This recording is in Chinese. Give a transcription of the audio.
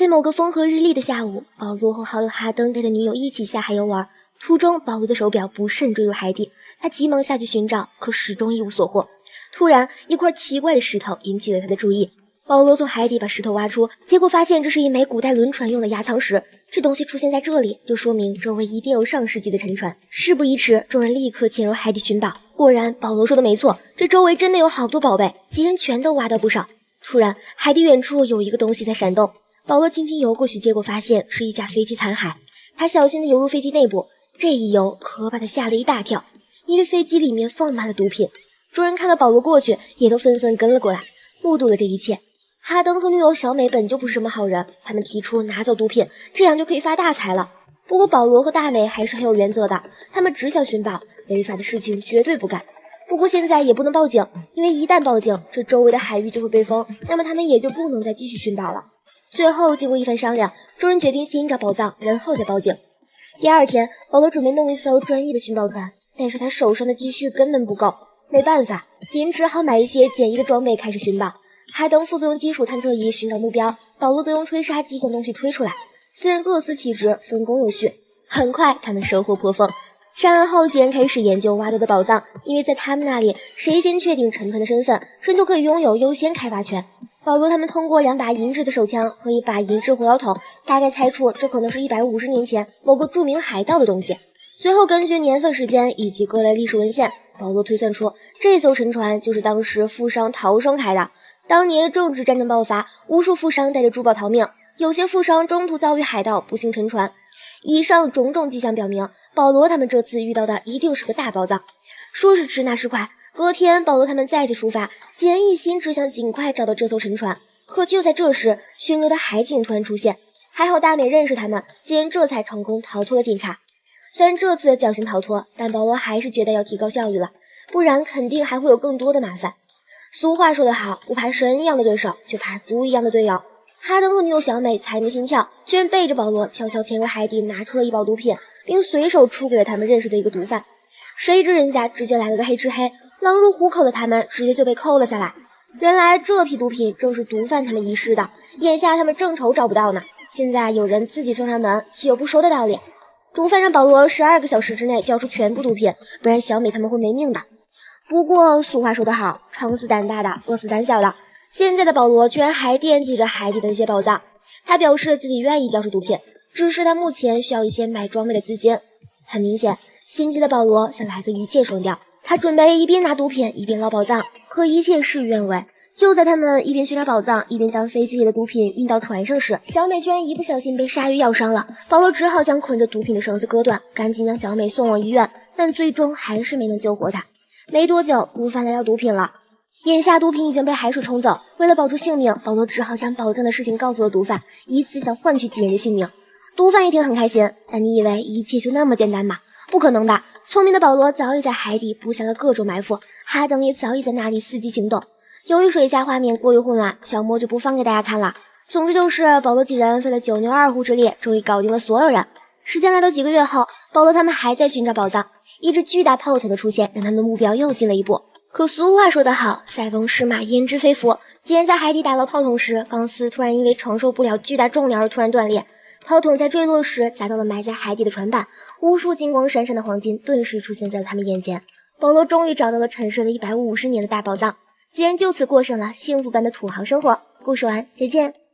在某个风和日丽的下午，保罗和好友哈登带着女友一起下海游玩。途中，保罗的手表不慎坠入海底，他急忙下去寻找，可始终一无所获。突然，一块奇怪的石头引起了他的注意。保罗从海底把石头挖出，结果发现这是一枚古代轮船用的压舱石。这东西出现在这里，就说明周围一定有上世纪的沉船。事不宜迟，众人立刻潜入海底寻宝。果然，保罗说的没错，这周围真的有好多宝贝，几人全都挖到不少。突然，海底远处有一个东西在闪动。保罗轻轻游过去，结果发现是一架飞机残骸。他小心地游入飞机内部，这一游可把他吓了一大跳，因为飞机里面放满了毒品。众人看到保罗过去，也都纷纷跟了过来，目睹了这一切。哈登和女友小美本就不是什么好人，他们提出拿走毒品，这样就可以发大财了。不过保罗和大美还是很有原则的，他们只想寻宝，违法的事情绝对不干。不过现在也不能报警，因为一旦报警，这周围的海域就会被封，那么他们也就不能再继续寻宝了。最后经过一番商量，众人决定先找宝藏，然后再报警。第二天，保罗准备弄一艘专业的寻宝船，但是他手上的积蓄根本不够，没办法，几人只好买一些简易的装备开始寻宝。哈登负责用金属探测仪寻找目标，保罗则用吹沙机将东西吹出来。四人各司其职，分工有序。很快，他们收获颇丰。上岸后，几人开始研究挖到的宝藏，因为在他们那里，谁先确定沉船的身份，谁就可以拥有优先开发权。保罗他们通过2把银质的手枪和1把银质火药桶，大概猜出这可能是150年前某个著名海盗的东西。随后根据年份、时间以及各类历史文献，保罗推算出这艘沉船就是当时富商逃生开的。当年正值战争爆发，无数富商带着珠宝逃命，有些富商中途遭遇海盗，不幸沉船。以上种种迹象表明，保罗他们这次遇到的一定是个大宝藏。说时迟那时快，隔天保罗他们再次出发，几人一心只想尽快找到这艘沉船。可就在这时，巡逻的海警突然出现，还好大美认识他们，几人这才成功逃脱了警察。虽然这次侥幸逃脱，但保罗还是觉得要提高效率了，不然肯定还会有更多的麻烦。俗话说得好，不怕神一样的对手，就怕猪一样的队友。哈登和女友小美财迷心窍，居然背着保罗悄悄潜入海底，拿出了一包毒品，并随手出给了他们认识的一个毒贩。谁知人家直接来了个黑吃黑，狼入虎口的他们直接就被扣了下来。原来这批毒品正是毒贩他们遗失的，眼下他们正愁找不到呢。现在有人自己送上门，岂有不收的道理？毒贩让保罗12个小时之内交出全部毒品，不然小美他们会没命的。不过俗话说得好，撑死胆大的，饿死胆小的。现在的保罗居然还惦记着海底的那些宝藏，他表示自己愿意交出毒品，只是他目前需要一些买装备的资金。很明显，心急的保罗想来个一箭双雕，他准备一边拿毒品一边捞宝藏，可一切事与愿违。就在他们一边寻找宝藏一边将飞机里的毒品运到船上时，小美居然一不小心被鲨鱼咬伤了，保罗只好将捆着毒品的绳子割断，赶紧将小美送往医院，但最终还是没能救活她。没多久，毒贩来要毒品了，眼下毒品已经被海水冲走，为了保住性命，保罗只好将宝藏的事情告诉了毒贩，以此想换取几人的性命。毒贩一听很开心，但你以为一切就那么简单吗？不可能的，聪明的保罗早已在海底布下了各种埋伏，哈登也早已在那里伺机行动。由于水下画面过于混乱，小莫就不放给大家看了。总之就是保罗几人费了9牛2虎之力，终于搞定了所有人。时间来到几个月后，保罗他们还在寻找宝藏，一只巨大炮筒的出现让他们的目标又近了一步。可俗话说得好，塞翁失马焉知非福。几人在海底打捞炮筒时，钢丝突然因为承受不了巨大重量而突然断裂，炮筒在坠落时砸到了埋在海底的船板，无数金光闪闪的黄金顿时出现在了他们眼前。保罗终于找到了沉睡了150年的大宝藏，几人就此过上了幸福般的土豪生活。故事完，再见。